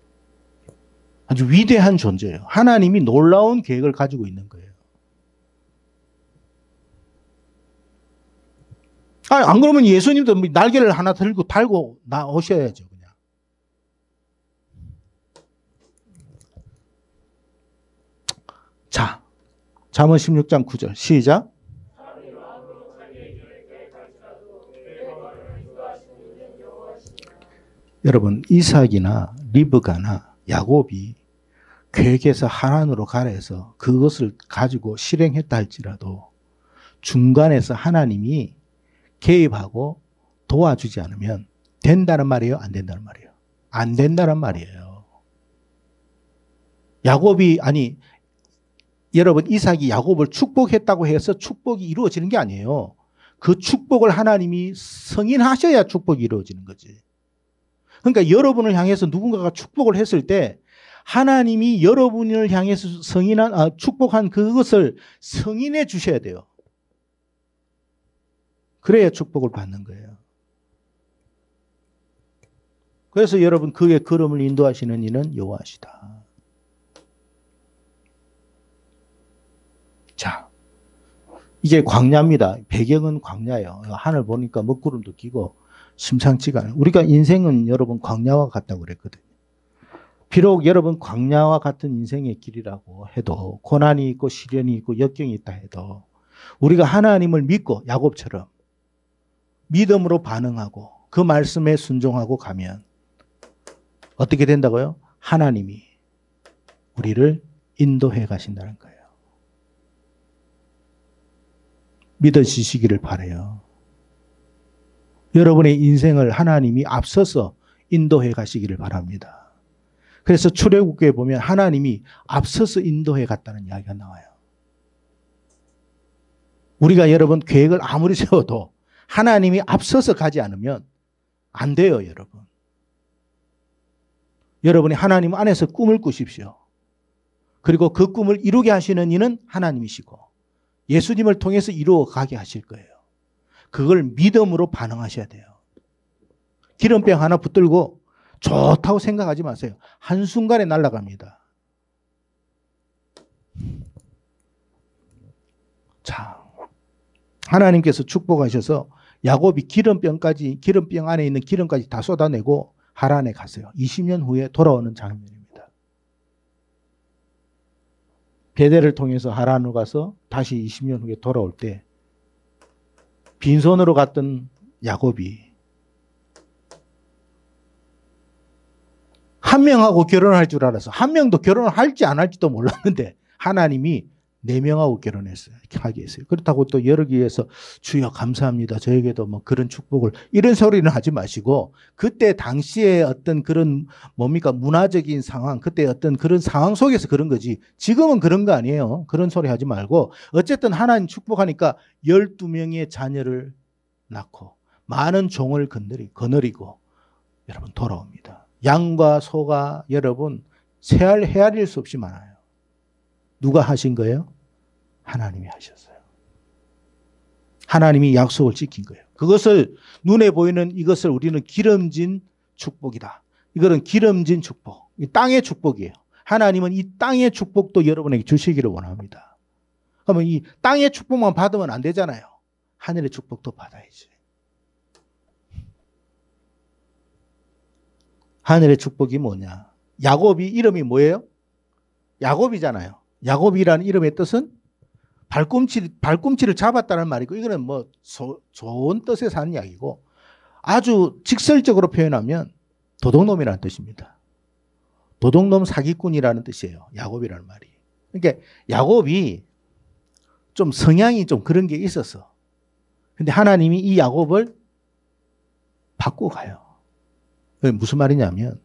아주 위대한 존재예요. 하나님이 놀라운 계획을 가지고 있는 거예요. 안 그러면 예수님도 날개를 하나 들고 달고 나오셔야죠, 그냥. 자, 잠언 16장 9절 시작. 여러분, 이삭이나 리브가나 야곱이 계획에서 하란으로 가라 해서 그것을 가지고 실행했다 할지라도 중간에서 하나님이 개입하고 도와주지 않으면 된다는 말이에요? 안 된다는 말이에요? 안 된다는 말이에요. 여러분, 이삭이 야곱을 축복했다고 해서 축복이 이루어지는 게 아니에요. 그 축복을 하나님이 승인하셔야 축복이 이루어지는 거지. 그러니까 여러분을 향해서 누군가가 축복을 했을 때 하나님이 여러분을 향해서 축복한 그것을 승인해 주셔야 돼요. 그래야 축복을 받는 거예요. 그래서 여러분, 그의 걸음을 인도하시는 이는 여호와시다. 자, 이게 광야입니다. 배경은 광야예요. 하늘 보니까 먹구름도 끼고 심상치가 않아요. 우리가 인생은 여러분 광야와 같다고 그랬거든요. 비록 여러분 광야와 같은 인생의 길이라고 해도 고난이 있고 시련이 있고 역경이 있다 해도 우리가 하나님을 믿고 야곱처럼 믿음으로 반응하고 그 말씀에 순종하고 가면 어떻게 된다고요? 하나님이 우리를 인도해 가신다는 거예요. 믿으시기를 바라요. 여러분의 인생을 하나님이 앞서서 인도해 가시기를 바랍니다. 그래서 출애굽기에 보면 하나님이 앞서서 인도해 갔다는 이야기가 나와요. 우리가 여러분 계획을 아무리 세워도 하나님이 앞서서 가지 않으면 안 돼요, 여러분. 여러분이 하나님 안에서 꿈을 꾸십시오. 그리고 그 꿈을 이루게 하시는 이는 하나님이시고 예수님을 통해서 이루어 가게 하실 거예요. 그걸 믿음으로 반응하셔야 돼요. 기름병 하나 붙들고 좋다고 생각하지 마세요. 한순간에 날아갑니다. 자, 하나님께서 축복하셔서 야곱이 기름병 안에 있는 기름까지 다 쏟아내고 하란에 갔어요. 20년 후에 돌아오는 장면입니다. 베델을 통해서 하란으로 가서 다시 20년 후에 돌아올 때 빈손으로 갔던 야곱이 한 명하고 결혼할 줄 알아서 한 명도 결혼을 할지 안 할지도 몰랐는데 하나님이 4명하고 결혼했어요. 하게 했어요. 그렇다고 또 여러기 위해서 주여 감사합니다. 저에게도 뭐 그런 축복을 이런 소리는 하지 마시고 그때 당시에 어떤 그런 문화적인 상황 그때 어떤 그런 상황 속에서 그런 거지 지금은 그런 거 아니에요. 그런 소리 하지 말고 어쨌든 하나님 축복하니까 12명의 자녀를 낳고 많은 종을 거느리고 여러분 돌아옵니다. 양과 소가 여러분 헤아릴 수 없이 많아요. 누가 하신 거예요? 하나님이 하셨어요. 하나님이 약속을 지킨 거예요. 그것을 눈에 보이는 이것을 우리는 기름진 축복이다. 이거는 기름진 축복. 땅의 축복이에요. 하나님은 이 땅의 축복도 여러분에게 주시기를 원합니다. 그러면 이 땅의 축복만 받으면 안 되잖아요. 하늘의 축복도 받아야지. 하늘의 축복이 뭐냐? 야곱이 이름이 뭐예요? 야곱이잖아요. 야곱이라는 이름의 뜻은 발꿈치를 잡았다는 말이고, 이거는 뭐 좋은 뜻에서 하는 이야기고, 아주 직설적으로 표현하면 도둑놈이라는 뜻입니다. 도둑놈 사기꾼이라는 뜻이에요. 야곱이라는 말이. 그러니까 야곱이 좀 성향이 좀 그런 게 있었어. 근데 하나님이 이 야곱을 바꾸고 가요. 무슨 말이냐면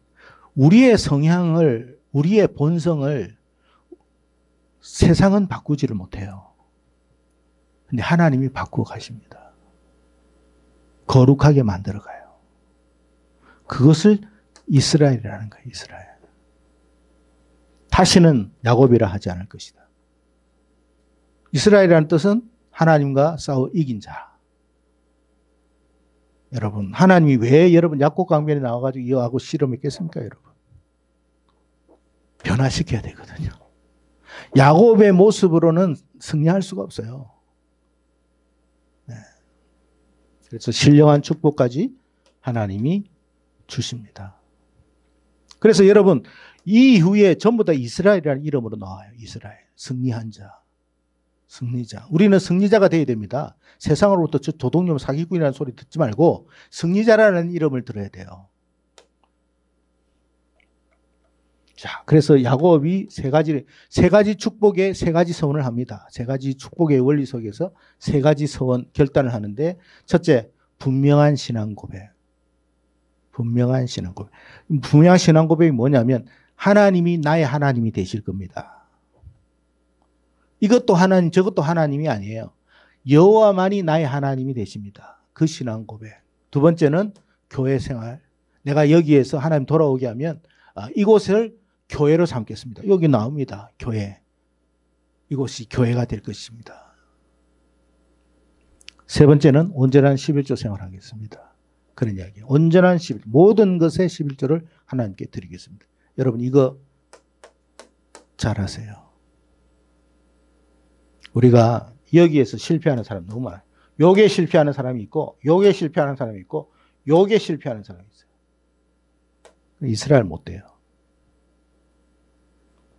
우리의 성향을, 우리의 본성을 세상은 바꾸지를 못해요. 근데 하나님이 바꾸고 가십니다. 거룩하게 만들어 가요. 그것을 이스라엘이라는 거예요. 이스라엘. 다시는 야곱이라 하지 않을 것이다. 이스라엘이라는 뜻은 하나님과 싸워 이긴 자. 여러분, 하나님이 왜 여러분 야곱 강변에 나와가지고 이어하고 실험했겠습니까, 여러분? 변화시켜야 되거든요. 야곱의 모습으로는 승리할 수가 없어요. 네. 그래서 신령한 축복까지 하나님이 주십니다. 그래서 여러분, 이후에 전부 다 이스라엘이라는 이름으로 나와요. 이스라엘. 승리한 자. 승리자. 우리는 승리자가 되어야 됩니다. 세상으로부터 도둑놈 사기꾼이라는 소리 듣지 말고 승리자라는 이름을 들어야 돼요. 자, 그래서 야곱이 세 가지 축복의 세 가지 서원을 합니다. 세 가지 축복의 원리 속에서 세 가지 서원 결단을 하는데, 첫째, 분명한 신앙 고백. 분명한 신앙 고백. 분명한 신앙 고백이 뭐냐면 하나님이 나의 하나님이 되실 겁니다. 이것도 하나님, 저것도 하나님이 아니에요. 여호와만이 나의 하나님이 되십니다. 그 신앙 고백. 두 번째는 교회 생활. 내가 여기에서 하나님 돌아오게 하면 이곳을 교회로 삼겠습니다. 여기 나옵니다. 교회. 이곳이 교회가 될 것입니다. 세 번째는 온전한 11조 생활하겠습니다. 그런 이야기예요. 온전한 11조. 모든 것의 11조를 하나님께 드리겠습니다. 여러분 이거 잘하세요. 우리가 여기에서 실패하는 사람 너무 많아요. 요게 실패하는 사람이 있고, 요게 실패하는 사람이 있고, 요게 실패하는 사람이 있어요. 이스라엘 못 돼요.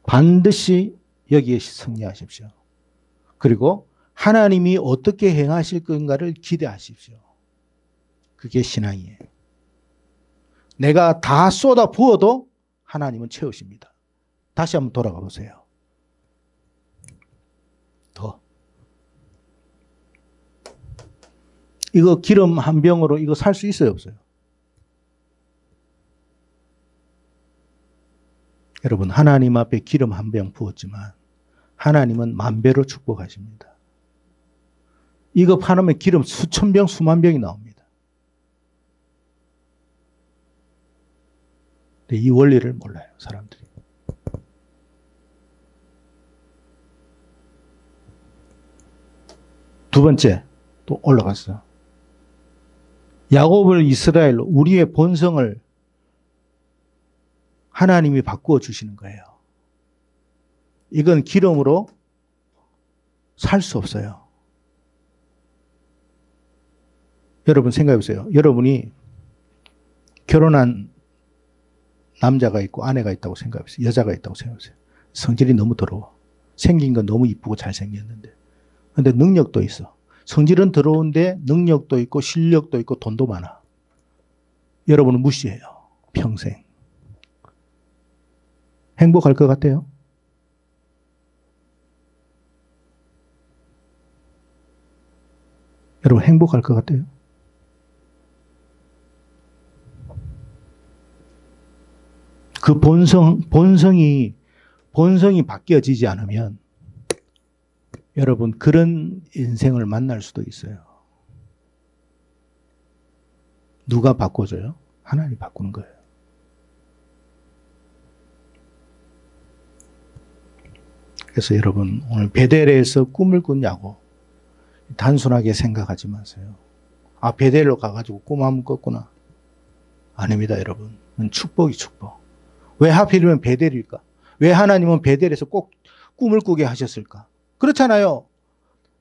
반드시 여기에 승리하십시오. 그리고 하나님이 어떻게 행하실 건가를 기대하십시오. 그게 신앙이에요. 내가 다 쏟아 부어도 하나님은 채우십니다. 다시 한번 돌아가 보세요. 더. 이거 기름 한 병으로 이거 살 수 있어요, 없어요? 여러분, 하나님 앞에 기름 한 병 부었지만 하나님은 만 배로 축복하십니다. 이거 파놓으면 기름 수천 병, 수만 병이 나옵니다. 근데 이 원리를 몰라요, 사람들이. 두 번째, 또 올라갔어. 야곱을 이스라엘로, 우리의 본성을 하나님이 바꾸어 주시는 거예요. 이건 기름으로 살 수 없어요. 여러분 생각해 보세요. 여러분이 결혼한 남자가 있고 아내가 있다고 생각해 보세요. 여자가 있다고 생각해 보세요. 성질이 너무 더러워. 생긴 건 너무 이쁘고 잘생겼는데. 근데 능력도 있어. 성질은 더러운데 능력도 있고 실력도 있고 돈도 많아. 여러분은 무시해요. 평생. 행복할 것 같아요? 여러분 행복할 것 같아요? 그 본성이 바뀌어지지 않으면 여러분 그런 인생을 만날 수도 있어요. 누가 바꿔줘요? 하나님이 바꾸는 거예요. 그래서 여러분 오늘 베델에서 꿈을 꾼냐고 단순하게 생각하지 마세요. 아, 베델로 가가지고 꿈 한번 꿨구나. 아닙니다, 여러분. 축복이 축복. 왜 하필이면 베델일까? 왜 하나님은 베델에서 꼭 꿈을 꾸게 하셨을까? 그렇잖아요.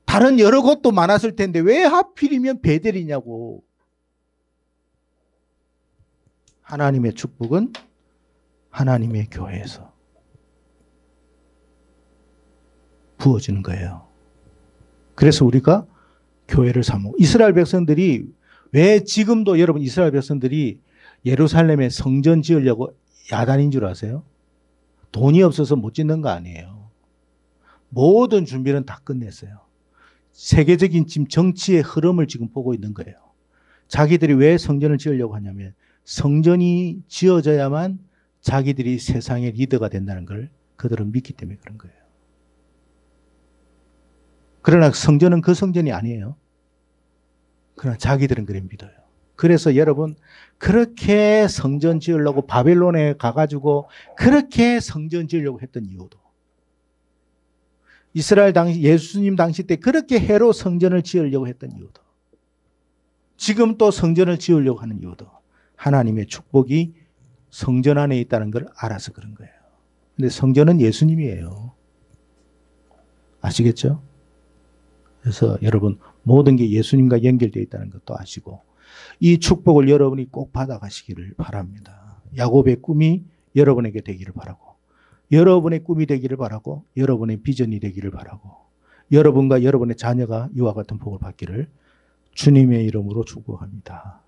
다른 여러 곳도 많았을 텐데 왜 하필이면 베델이냐고. 하나님의 축복은 하나님의 교회에서 부어지는 거예요. 그래서 우리가 교회를 사모. 이스라엘 백성들이 왜 지금도 여러분 이스라엘 백성들이 예루살렘에 성전 지으려고 야단인 줄 아세요? 돈이 없어서 못 짓는 거 아니에요. 모든 준비는 다 끝냈어요. 세계적인 지금 정치의 흐름을 지금 보고 있는 거예요. 자기들이 왜 성전을 지으려고 하냐면 성전이 지어져야만 자기들이 세상의 리더가 된다는 걸 그들은 믿기 때문에 그런 거예요. 그러나 성전은 그 성전이 아니에요. 그러나 자기들은 그래 믿어요. 그래서 여러분 그렇게 성전 지으려고 바벨론에 가가지고 그렇게 성전 지으려고 했던 이유도 이스라엘 당시 예수님 당시 때 그렇게 해로 성전을 지으려고 했던 이유도 지금 또 성전을 지으려고 하는 이유도 하나님의 축복이 성전 안에 있다는 걸 알아서 그런 거예요. 근데 성전은 예수님이에요. 아시겠죠? 그래서 여러분 모든 게 예수님과 연결되어 있다는 것도 아시고 이 축복을 여러분이 꼭 받아가시기를 바랍니다. 야곱의 꿈이 여러분에게 되기를 바라고 여러분의 꿈이 되기를 바라고 여러분의 비전이 되기를 바라고 여러분과 여러분의 자녀가 이와 같은 복을 받기를 주님의 이름으로 축복합니다.